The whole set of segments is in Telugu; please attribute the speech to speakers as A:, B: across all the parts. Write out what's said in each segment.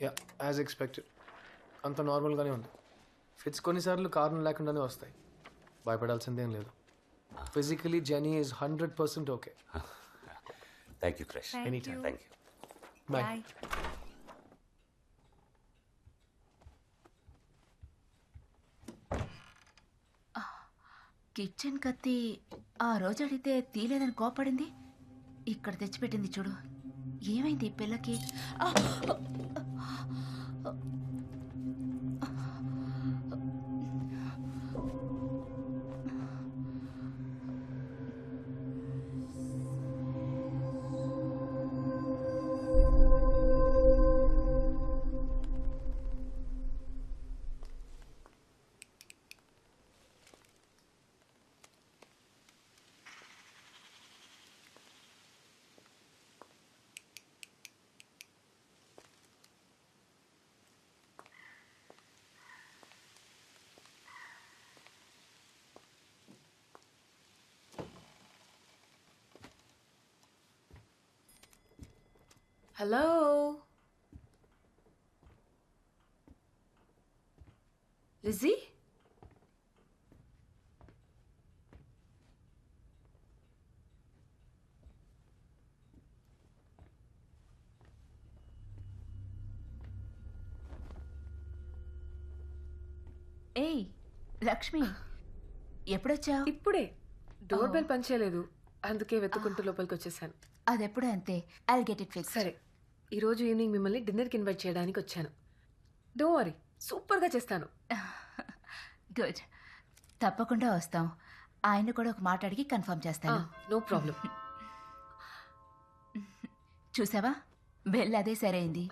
A: యా యాజ్ ఎక్స్పెక్టెడ్ అంత నార్మల్గానే ఉంది. ఫిట్స్ కొన్నిసార్లు కారణం లేకుండానే వస్తాయి. భయపడాల్సిందేం లేదు. Physically Jenny is 100% okay.
B: Thank you crush.
A: Anytime.
B: Thank you.
A: Bye.
C: Kitchen కత్తి ఆ రోజు అడిగితే తీలేదని కోపడింది. ఇక్కడ తెచ్చిపెట్టింది చూడు. ఏమైంది ఈ పిల్లకి? ఆ!
D: Hello, Lizzie?
C: ఏయ్ లక్ష్మి, ఎప్పుడొచ్చావు?
D: ఇప్పుడే. డోర్ బెల్ పనిచేయలేదు, అందుకే వెతుకుంటూ లోపలికి వచ్చేసాను.
C: అదెప్పుడే అంతే. I get it fix.
D: సరే, ఈరోజు ఈవినింగ్ మిమ్మల్ని డిన్నర్కి ఇన్వైట్ చేయడానికి వచ్చాను. డోంట్ వరీ, సూపర్గా చేస్తాను.
C: గుడ్, తప్పకుండా వస్తాం. ఆయన కూడా ఒక మాట అడిగి కన్ఫర్మ్ చేస్తాను.
D: No problem.
C: చూసావా, బెల్ అదే సరైంది.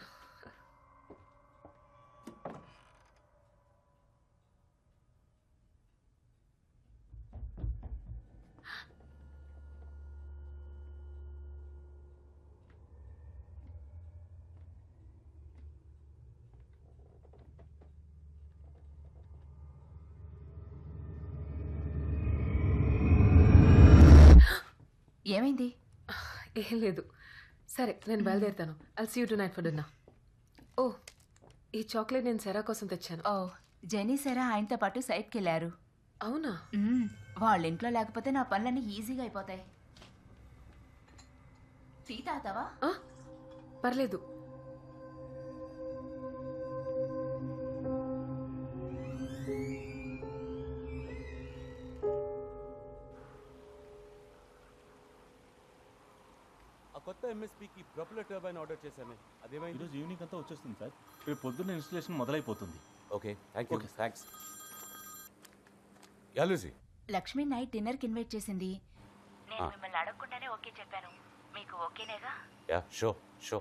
C: ఏమైంది?
D: ఏం లేదు. సరే, నేను బయలుదేరుతాను. I'll see you tonight for dinner. Oh, ఈ చాక్లెట్ నేను సెరా కోసం తెచ్చాను.
C: ఓ, జెనీ సరా ఆయనతో పాటు సైట్కి వెళ్ళారు.
D: అవునా?
C: వాళ్ళ ఇంట్లో లేకపోతే నా పనులన్నీ ఈజీగా అయిపోతాయి. టీ తాగుతావా?
D: పర్లేదు.
E: కొత్త ఎంఎస్పీకి ప్రొపెల్లర్ టర్బైన్ ఆర్డర్ చేశాను. అదేమైంది?
F: ఈరోజు ఈవినింగ్ అంతా వచ్చేస్తుంది సార్. రేపు పొద్దున్న ఇన్స్టలేషన్ మొదలైపోతుంది.
B: Okay, thank you. Thanks. Yeah Lucy.
C: Lakshmi night డిన్నర్కి ఇన్వైట్ చేసింది. నేను మిమ్మల్ని అడగకుండానే ఓకే చెప్పాను. మీకు ఓకేనేగా?
B: Yeah, show show.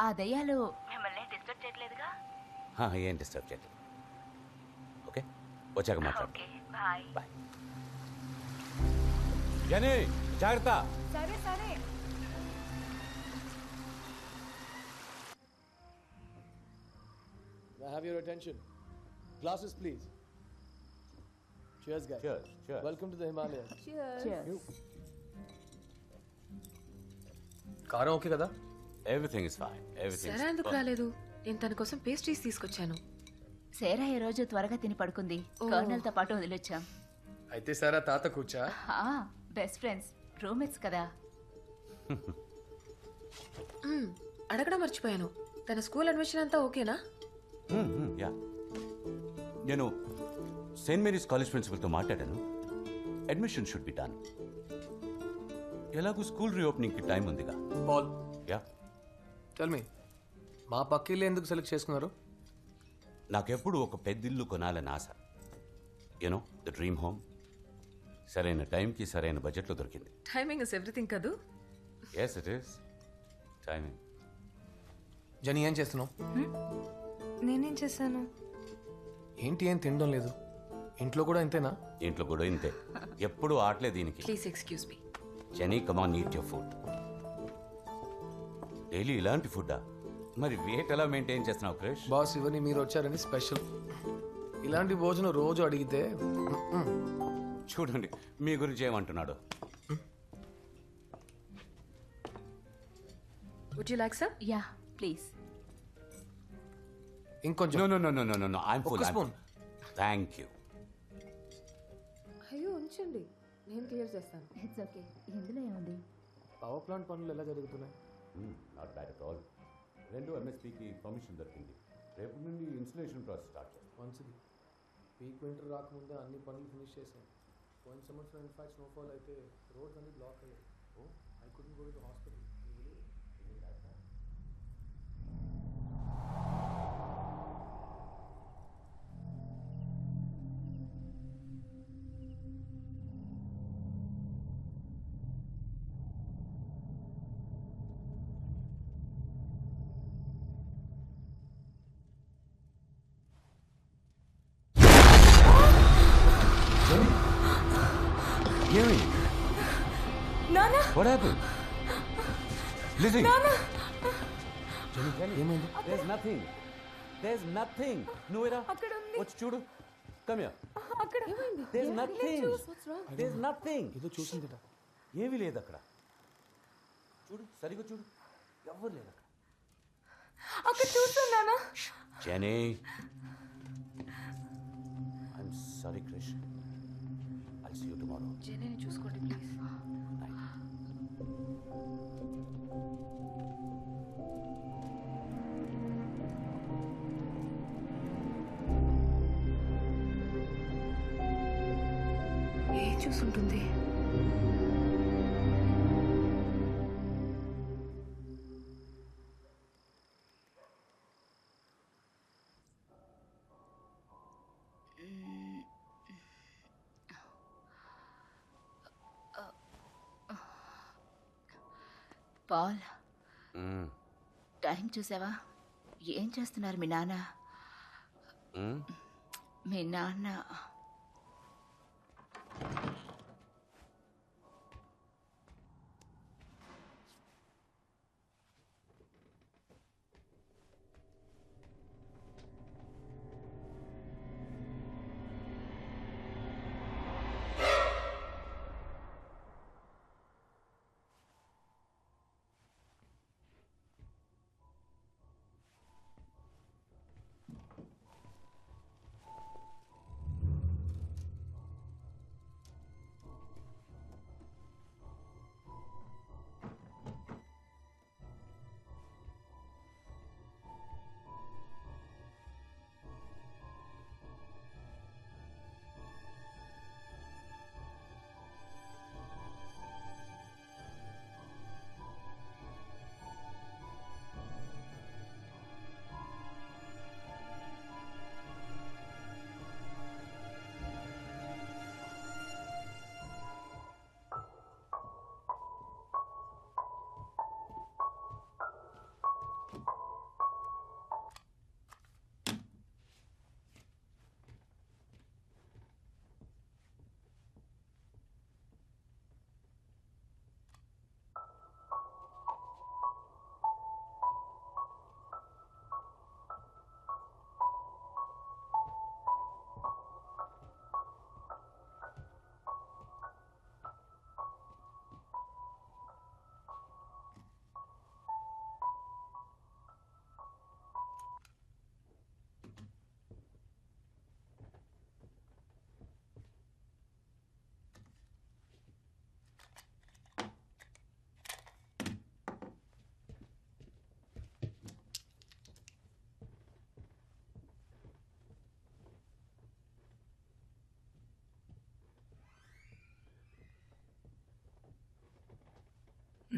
C: ఆ దయ్యాలు మిమ్మల్ని డిస్టర్బ్ చేయట్లేదుగా?
B: ఏం డిస్టర్బ్ చేయలేదు. ఓకే, వచ్చాక మాట్లాడు.
C: Okay, bye.
B: బాయ్. జనీ, జాగ్రత్త.
C: సరే సరే.
A: I have your attention. Glasses, please. Cheers, guys.
B: Cheers, cheers.
A: Welcome to the Himalayas.
C: Cheers.
A: కారం ఓకే కదా?
B: Everything is fine. Everything.
D: Cera ఎందుకు రాలేదు? నేను తన కోసం పేస్ట్రీస్ తీసుకొచ్చాను.
C: సేరా ఈ రోజు త్వరగా తిని పడుకుంది. కర్నల్తో పాటు వదిలొచ్చాం.
A: అయితే సారా తాత కూర్చా.
C: బెస్ట్ ఫ్రెండ్స్, రూమ్మేట్స్ కదా.
D: అడగడం మర్చిపోయాను. తన స్కూల్ అడ్మిషన్ అంతా ఓకేనా?
B: యా, నేను సెయింట్ మేరీస్ కాలేజ్ ప్రిన్సిపల్తో మాట్లాడాను. Admission should be done. ఎలాగూ స్కూల్ రీఓపెనింగ్కి టైం ఉందిగా.
A: పాల్,
B: యా,
A: టెల్ మీ, మా పక్కిల్లు ఎందుకు సెలెక్ట్ చేసుకున్నారు?
B: నాకెప్పుడు ఒక పెద్దిల్లు కొనాలని ఆశ. You know, the dream home. సరైన టైంకి సరైన బడ్జెట్లో దొరికింది.
D: టైమింగ్ ఇస్ ఎవ్రీథింగ్ కదూ.
B: Yes, it is timing.
A: Jenny, ఏం చేస్తున్నావు?
G: నేనేం చేశాను?
A: ఏంటి, ఏం తినడం లేదు? ఇంట్లో కూడా ఇంతేనా?
B: ఇంట్లో కూడా ఇంతే. ఎప్పుడు ఆటలే దీనికి.
D: Please excuse me.
B: Jenny, come on, eat your food. Daily ఇలాంటి ఫుడ్డా? మరి వెయిట్ ఎలా మెయింటైన్ చేస్తున్నావు క్రిష్?
A: బాస్, ఇవన్నీ మీరు వచ్చారని స్పెషల్. ఇలాంటి భోజనం రోజు అడిగితే
B: చూడండి మీ గురించి ఏమంటున్నాడు.
D: Would you like some?
C: Yeah please.
A: ఇంకొంచెం.
B: No no no no no no no I'm
A: ఒక్క
B: ఫుల్
A: స్పూన్.
B: Thank you.
D: అయ్యో ఉంచండి, నేను క్లియర్ చేస్తాను.
C: It's okay. ఇందులో ఏముంది?
A: పవర్ ప్లాంట్ పనులు ఎలా జరుగుతున్నాయి?
B: Not bad at all. 2 MSPకి పర్మిషన్ దొరికింది. రేపు నుండి ఇన్స్టలేషన్ ప్రాసెస్ స్టార్ట్ చేస్తాం.
A: మంచిది. పీక్ వింటర్ రాకముందే అన్ని పనులు ఫినిష్ చేశాను. పోయిన సంవత్సరం ఇన్ఫాక్ట్ స్నోఫాల్ అయితే రోడ్స్ అన్ని బ్లాక్ అయ్యాయి. I couldn't go to hospital.
B: ఏమైంది?
G: నానా
B: What happened? Lizzie!
A: ఏమైంది?
B: There's nothing. There's nothing. నువ్వేరా
G: అక్కడ ఉంది.
B: వచ్చి చూడు. Come here.
G: అక్కడ
B: There's nothing. There's nothing.
A: ఏదో చూసిందిట.
B: ఏమీ లేదు అక్కడ. చూడు సరిగ్గా చూడు. ఎవ్వరు లేదు అక్కడ.
G: అక్కడ చూస్తున్నానా?
B: Jenny. I'm sorry, Krish. I'll see you tomorrow.
D: జెన్నీని చూసుకోండి ప్లీజ్.
G: ఏం చూసుంటుంది?
C: పాల్, టైం చూసావా? ఏం చేస్తున్నారు మీ నాన్న? మీ నాన్న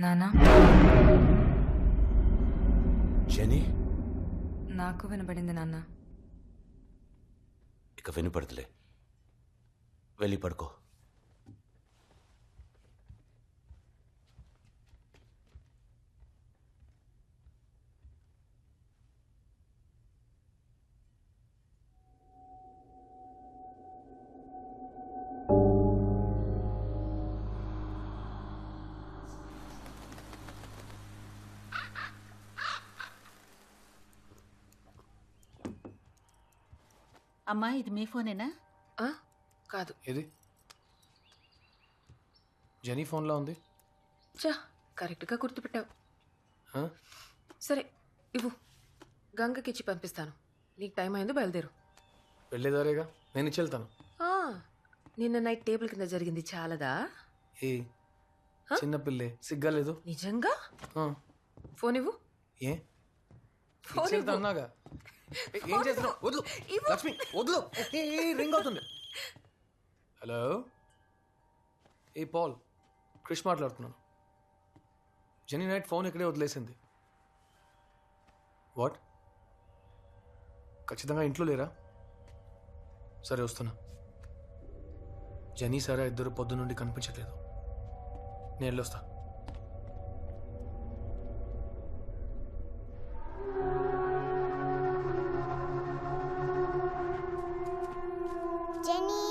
G: నానా
B: జెనీ
G: నాకు వినబడింది నాన్న.
B: ఇక వినపడదులే. వెళ్ళి పడుకో.
C: అమ్మా, ఇది మీ ఫోనేనా?
D: కాదు.
A: ఏది? జెనీ ఫోన్లో ఉంది.
D: చా, కరెక్ట్గా గుర్తుపెట్టావు.
A: Huh?
D: సరే ఇవ్వు, గంగకి ఇచ్చి పంపిస్తాను. నీకు టైం అయిందో బయలుదేరు.
A: వెళ్ళేదారేగా, నేను ఇచ్చి వెళ్తాను.
D: ఆ, నిన్న నైట్ టేబుల్ కింద జరిగింది చాలదా?
A: ఏ చిన్న పిల్లే, సిగ్గా లేదు.
D: నిజంగా?
A: ఆ,
D: ఫోన్ ఇవ్వు.
A: ఏ
D: ఫోన్
A: ఇచ్చి వెళ్తా
D: ఇవ్వు.
A: అన్నాగా. ఏం చేస్తున్నావు? వద్దు లక్ష్మి, వద్దు. రింగ్ అవుతుంది. హలో, ఏ పాల్, క్రిష్ మాట్లాడుతున్నాను. జెనీ నైట్ ఫోన్ ఇక్కడే వదిలేసింది. వాట్? ఖచ్చితంగా ఇంట్లో లేరా? సరే వస్తున్నా. జెనీ సారా ఇద్దరు పొద్దు నుండి కనిపించట్లేదు. నేను వెళ్ళొస్తా.
H: జెనీ,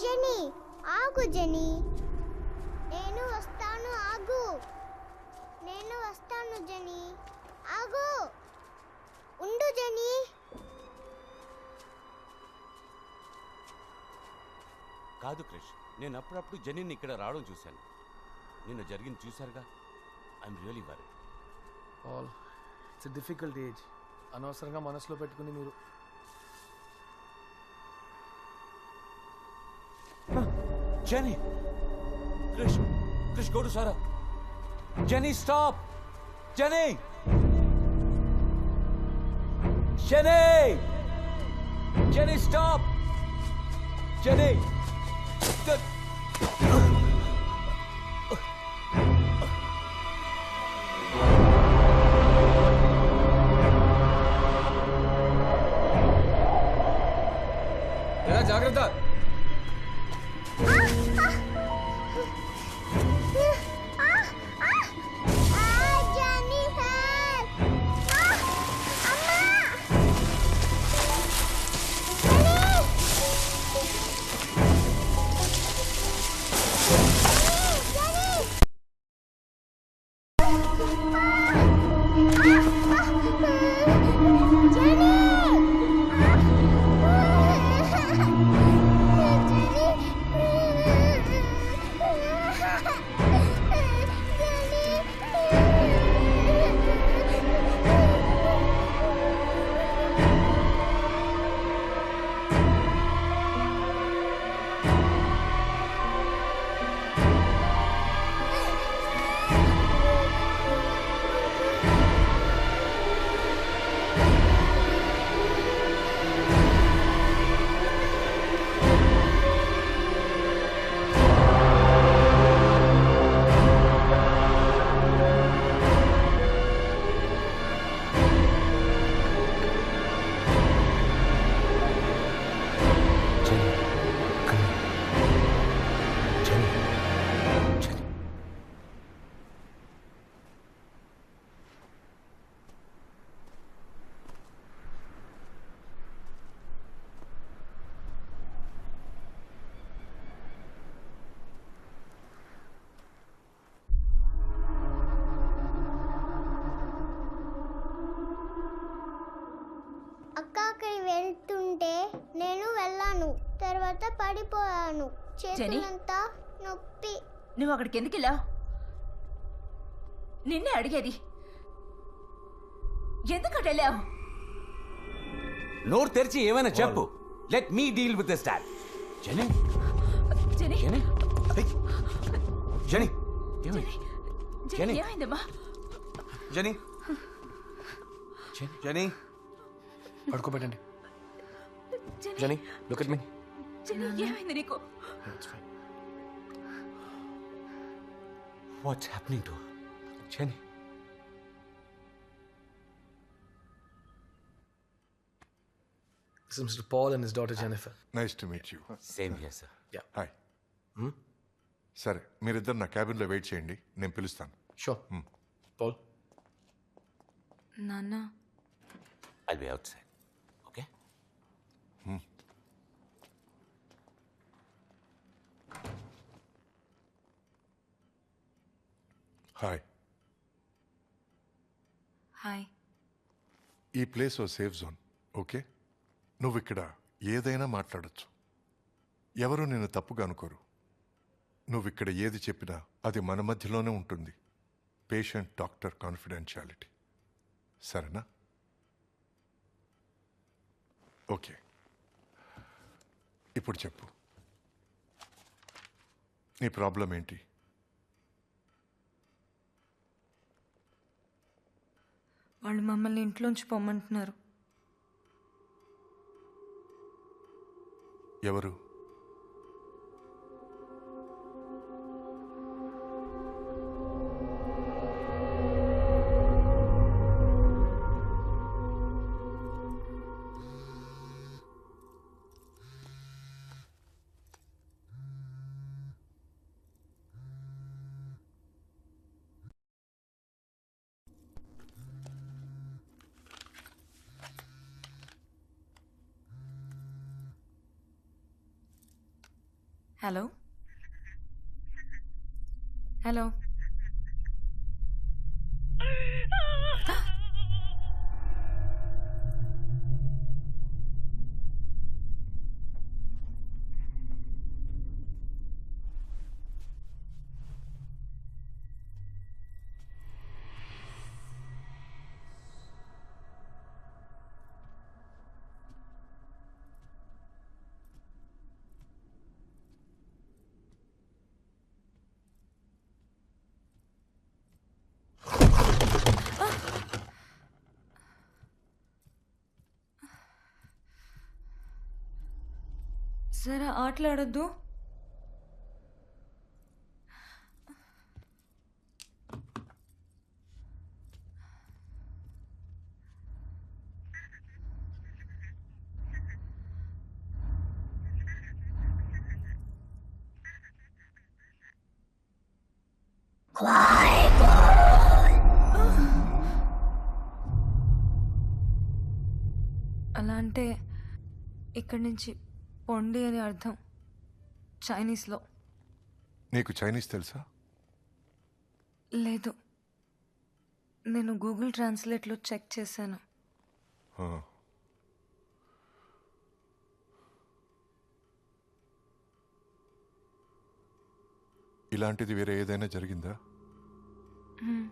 H: జెనీ ఆగు జెనీ, నేను వస్తాను ఆగు, నేను వస్తాను జెనీ, ఆగు, ఉండు జెనీ.
B: కాదు క్రిష్, నేను అప్పుడప్పుడు జెనీని ఇక్కడ రావడం చూశాను. నిన్న జరిగింది చూశారుగా. I'm really worry.
A: Pal, it's a difficult age. అనవసరంగా మనసులో పెట్టుకుని మీరు.
B: Jenny! Krish! Krish, go to Sarah! Jenny, stop! Jenny! Jenny! Jenny, stop! Jenny! Good.
A: జాగ్రత్త.
H: జెనీ హెల్ప్, అమ్మా, అక్కకి వెళ్తుంటే నేను వెళ్ళాను, తర్వాత పడిపోయాను, చేతులంతా నొప్పి.
C: నువ్వు అక్కడికి ఎందుకు వెళ్ళావు? నిన్నే అడిగేది. ఎందుకు వెళ్ళావు?
B: నోరు తెరిచి ఏమైనా చెప్పు. Let me deal with this dad. Jenny!
C: Jenny,
B: Jenny! Jenny!
C: Jenny,
B: Jenny!
C: ఏమైందమ్మా?
B: జెనీ! జెనీ!
A: పడుకోబెట్టండి.
C: Jenny,
A: Jenny, look at me.
C: Jenny, ఏమైంది నీకు?
B: What's happening to her? Jenny.
A: This is Mr. Paul and his daughter Jennifer.
I: Nice to meet you.
B: Same here, sir.
I: Hi. సరే, మీరిద్దరు నా క్యాబిన్లో వెయిట్ చేయండి, నేను పిలుస్తాను.
A: Sure. Paul.
G: నాన్న,
B: I'll be outside. Okay?
I: Hi.
G: Hi.
I: ఈ ప్లేస్ ఓ సేఫ్ జోన్, ఓకే? నువ్వు ఇక్కడ ఏదైనా మాట్లాడచ్చు, ఎవరు నిన్ను తప్పుగా అనుకోరు. నువ్వు ఇక్కడ ఏది చెప్పినా అది మన మధ్యలోనే ఉంటుంది. పేషెంట్, డాక్టర్ కాన్ఫిడెన్షియాలిటీ, సరేనా? ఓకే, ఇప్పుడు చెప్పు, నీ ప్రాబ్లం ఏంటి?
G: వాళ్ళు మమ్మల్ని ఇంట్లోంచి పొమ్మంటున్నారు.
I: ఎవరు?
G: హలో హలో సరే ఆటలాడొద్దు. అలా అంటే ఇక్కడి నుంచి పొండి అని అర్థం చైనీస్లో.
I: నీకు చైనీస్ తెలుసా?
G: లేదు, నేను గూగుల్ ట్రాన్స్లేట్లో చెక్ చేశాను.
I: ఆ. ఇలాంటిది వేరే ఏదైనా జరిగిందా?
G: హ్మ్.